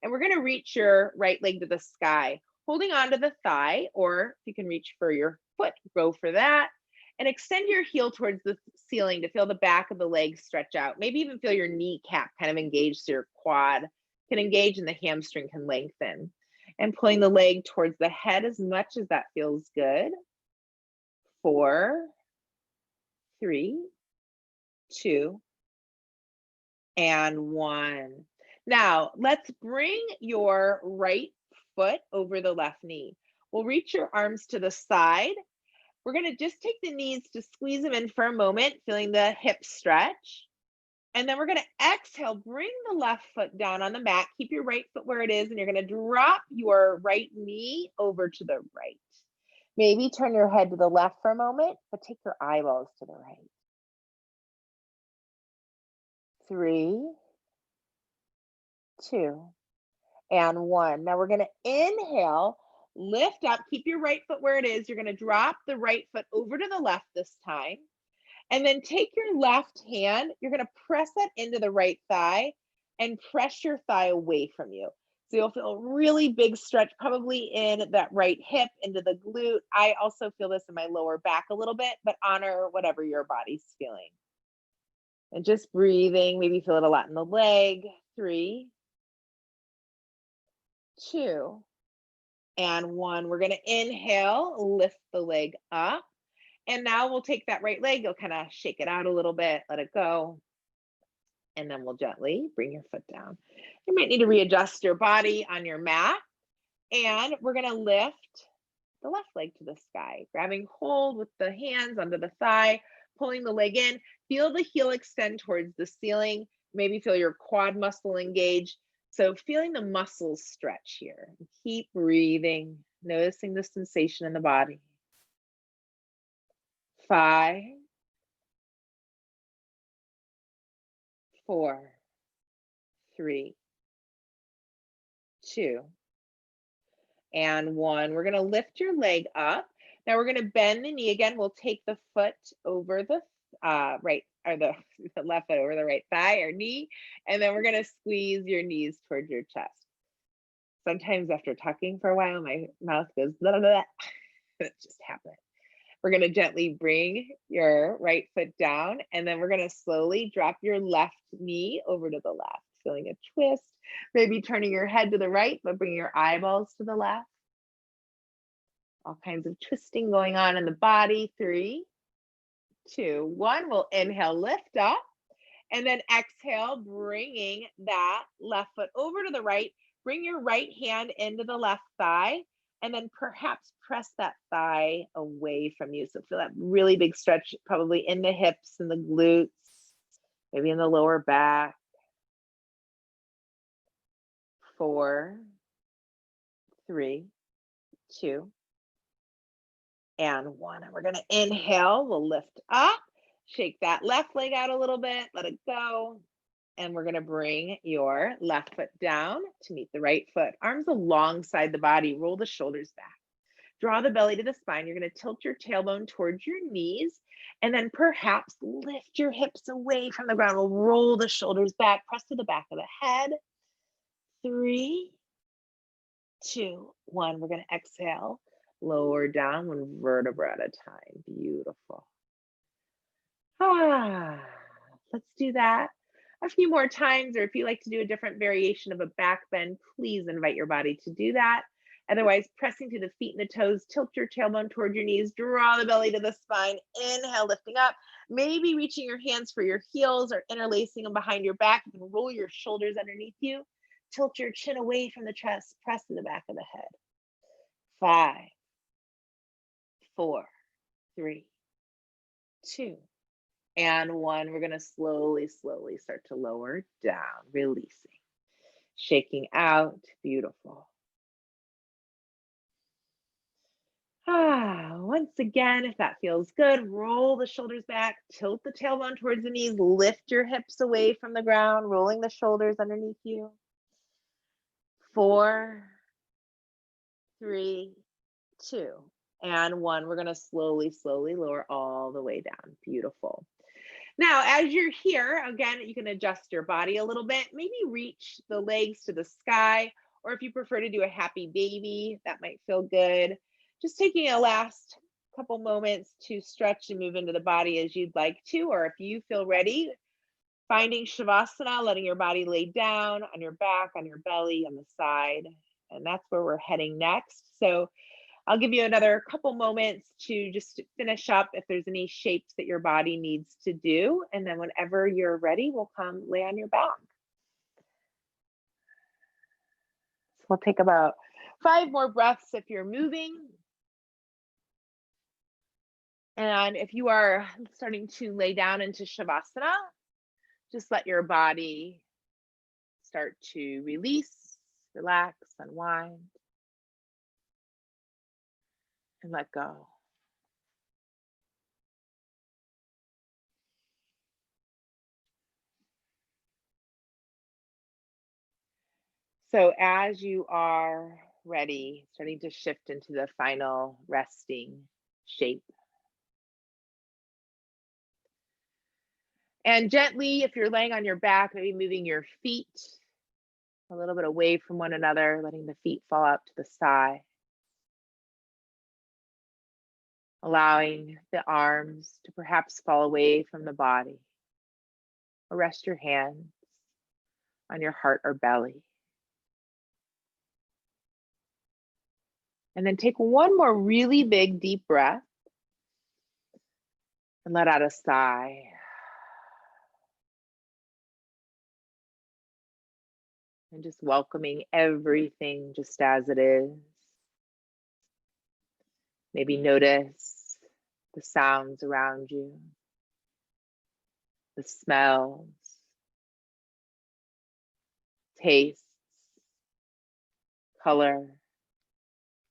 And we're going to reach your right leg to the sky, holding onto the thigh, or if you can reach for your foot, go for that. And extend your heel towards the ceiling to feel the back of the leg stretch out. Maybe even feel your kneecap kind of engage so your quad can engage and the hamstring can lengthen. And pulling the leg towards the head as much as that feels good. 4, 3, 2, and 1. Now, let's bring your right foot over the left knee. We'll reach your arms to the side. We're going to just take the knees to squeeze them in for a moment, feeling the hips stretch. And then we're going to exhale, bring the left foot down on the mat. Keep your right foot where it is, and you're going to drop your right knee over to the right. Maybe turn your head to the left for a moment, but take your eyeballs to the right. 3, 2, and 1. Now we're going to inhale, lift up, keep your right foot where it is. You're going to drop the right foot over to the left this time. And then take your left hand, you're going to press that into the right thigh and press your thigh away from you. So you'll feel a really big stretch, probably in that right hip, into the glute. I also feel this in my lower back a little bit, but honor whatever your body's feeling. And just breathing, maybe feel it a lot in the leg. 3, 2, and 1. We're going to inhale, lift the leg up. And now we'll take that right leg, you'll kind of shake it out a little bit, let it go. And then we'll gently bring your foot down. You might need to readjust your body on your mat. And we're going to lift the left leg to the sky, grabbing hold with the hands under the thigh, pulling the leg in. Feel the heel extend towards the ceiling. Maybe feel your quad muscle engage. So feeling the muscles stretch here. Keep breathing, noticing the sensation in the body. 5, 4, 3, 2, and 1. We're going to lift your leg up. Now we're going to bend the knee again. We'll take the foot over the right, or the left foot over the right thigh or knee, and then we're going to squeeze your knees towards your chest. Sometimes after talking for a while, my mouth goes blah, blah, blah. It just happened. We're going to gently bring your right foot down, and then we're going to slowly drop your left knee over to the left, feeling a twist, maybe turning your head to the right, but bring your eyeballs to the left. All kinds of twisting going on in the body. 3, 2, 1. We'll inhale, lift up, and then exhale, bringing that left foot over to the right. Bring your right hand into the left thigh, And then perhaps press that thigh away from you. So feel that really big stretch, probably in the hips and the glutes, maybe in the lower back. 4, 3, 2, and 1. And we're going to inhale. We'll lift up, shake that left leg out a little bit, let it go. And we're going to bring your left foot down to meet the right foot. Arms alongside the body. Roll the shoulders back. Draw the belly to the spine. You're going to tilt your tailbone towards your knees. And then perhaps lift your hips away from the ground. We'll roll the shoulders back. Press to the back of the head. 3, 2, 1. We're going to exhale. Lower down 1 vertebra at a time. Beautiful. Let's do that a few more times, or if you like to do a different variation of a back bend, please invite your body to do that. Otherwise, pressing to the feet and the toes, tilt your tailbone toward your knees, draw the belly to the spine, inhale, lifting up, maybe reaching your hands for your heels or interlacing them behind your back. You can roll your shoulders underneath you, tilt your chin away from the chest, press to the back of the head. 5, 4, 3, 2, and 1. We're going to slowly start to lower down, releasing, shaking out. Beautiful. Once again, if that feels good, roll the shoulders back, tilt the tailbone towards the knees, lift your hips away from the ground, rolling the shoulders underneath you. 4, 3, 2, and 1. We're going to slowly lower all the way down. Beautiful. Now, as you're here, again, you can adjust your body a little bit, maybe reach the legs to the sky, or if you prefer to do a happy baby, that might feel good. Just taking a last couple moments to stretch and move into the body as you'd like to, or if you feel ready, finding Shavasana, letting your body lay down on your back, on your belly, on the side, and that's where we're heading next. So I'll give you another couple moments to just finish up if there's any shapes that your body needs to do. And then whenever you're ready, we'll come lay on your back. So we'll take about 5 more breaths if you're moving. And if you are starting to lay down into Shavasana, just let your body start to release, relax, unwind, and let go. So as you are ready, starting to shift into the final resting shape. And gently, if you're laying on your back, maybe moving your feet a little bit away from one another, letting the feet fall out to the side. Allowing the arms to perhaps fall away from the body. Or rest your hands on your heart or belly. And then take one more really big, deep breath. And let out a sigh. And just welcoming everything just as it is. Maybe notice the sounds around you, the smells, tastes, color,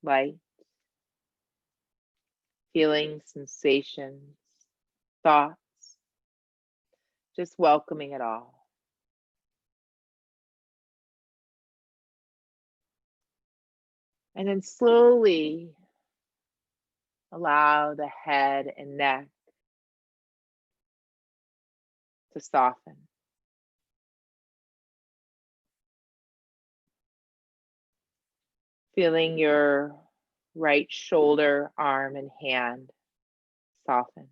light, feelings, sensations, thoughts, just welcoming it all. And then slowly allow the head and neck to soften. Feeling your right shoulder, arm, and hand soften.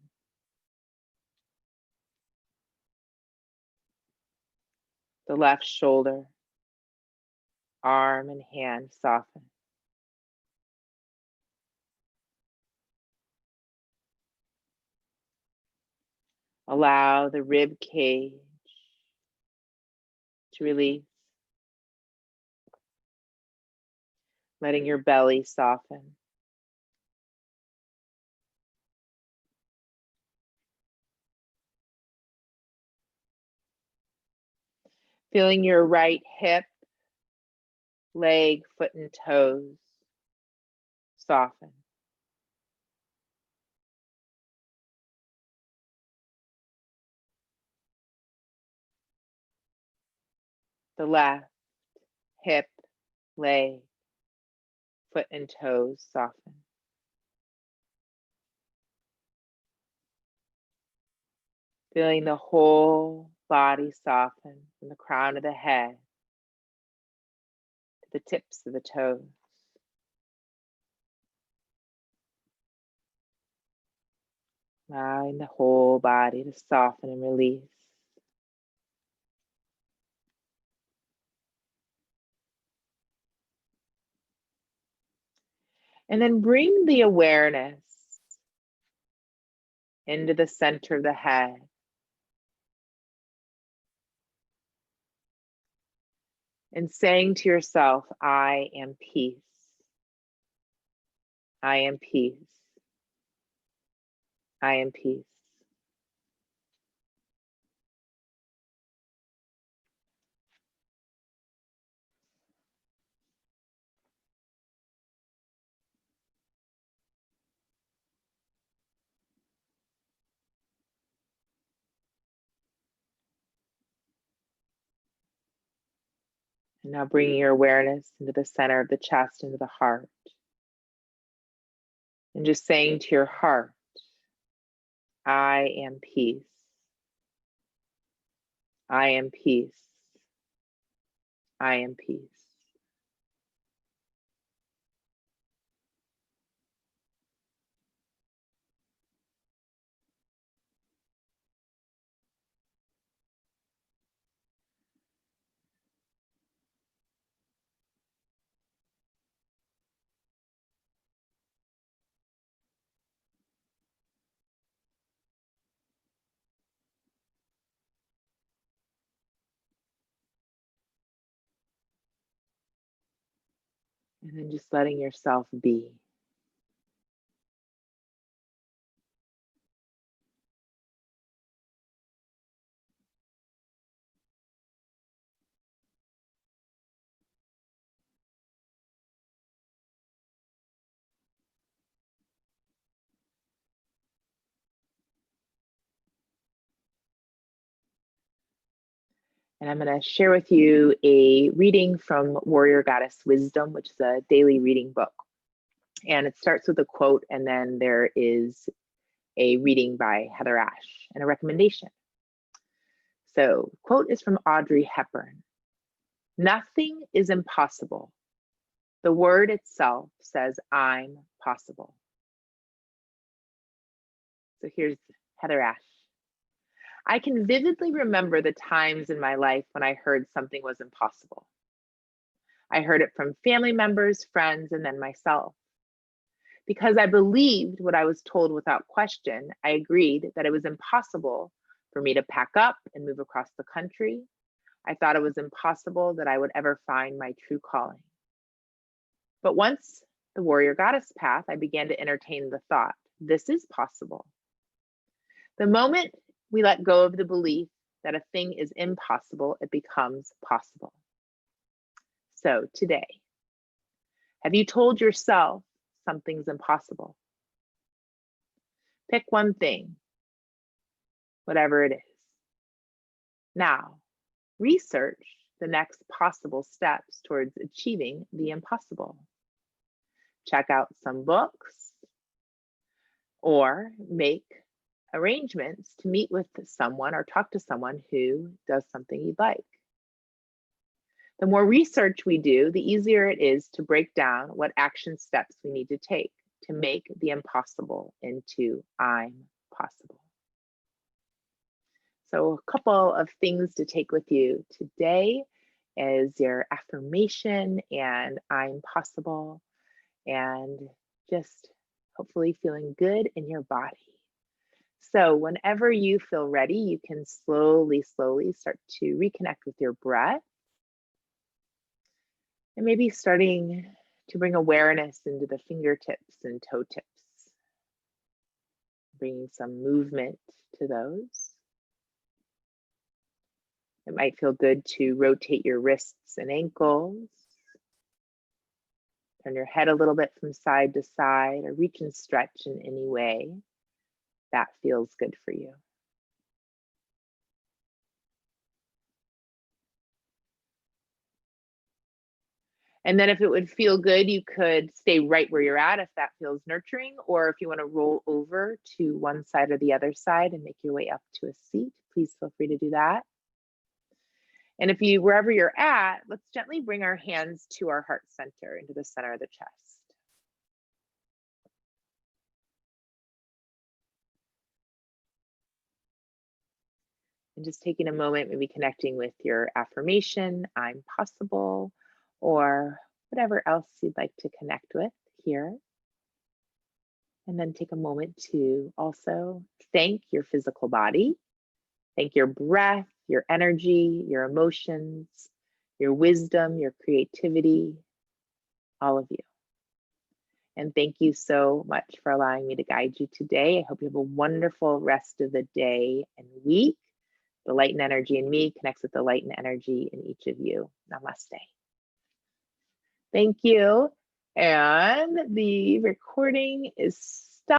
The left shoulder, arm, and hand soften. Allow the rib cage to release. letting your belly soften. Feeling your right hip, leg, foot, and toes soften. The left hip, leg, foot, and toes soften. Feeling the whole body soften from the crown of the head to the tips of the toes. Allowing the whole body to soften and release. And then bring the awareness into the center of the head. And saying to yourself, I am peace. I am peace. I am peace. And now bringing your awareness into the center of the chest, into the heart. And just saying to your heart, I am peace. I am peace. I am peace. And then just letting yourself be. And I'm going to share with you a reading from Warrior Goddess Wisdom, which is a daily reading book. And it starts with a quote, and then there is a reading by Heather Ash and a recommendation. So, quote is from Audrey Hepburn. Nothing is impossible. The word itself says, I'm possible. So here's Heather Ash. I can vividly remember the times in my life when I heard something was impossible. I heard it from family members, friends, and then myself. Because I believed what I was told without question, I agreed that it was impossible for me to pack up and move across the country. I thought it was impossible that I would ever find my true calling. But once the warrior goddess path, I began to entertain the thought, this is possible. The moment we let go of the belief that a thing is impossible, it becomes possible. So today, have you told yourself something's impossible? Pick one thing, whatever it is. Now, research the next possible steps towards achieving the impossible. Check out some books or make arrangements to meet with someone or talk to someone who does something you'd like. The more research we do, the easier it is to break down what action steps we need to take to make the impossible into I'm possible. So a couple of things to take with you today is your affirmation and I'm possible, and just hopefully feeling good in your body. So whenever you feel ready, you can slowly start to reconnect with your breath. And maybe starting to bring awareness into the fingertips and toe tips, bringing some movement to those. It might feel good to rotate your wrists and ankles, turn your head a little bit from side to side, or reach and stretch in any way that feels good for you. And then if it would feel good, you could stay right where you're at if that feels nurturing, or if you want to roll over to one side or the other side and make your way up to a seat, please feel free to do that. And if you, wherever you're at, let's gently bring our hands to our heart center, into the center of the chest. And just taking a moment, maybe connecting with your affirmation, I'm possible, or whatever else you'd like to connect with here. And then take a moment to also thank your physical body, thank your breath, your energy, your emotions, your wisdom, your creativity, all of you. And thank you so much for allowing me to guide you today. I hope you have a wonderful rest of the day and week. The light and energy in me connects with the light and energy in each of you. Namaste. Thank you. And the recording is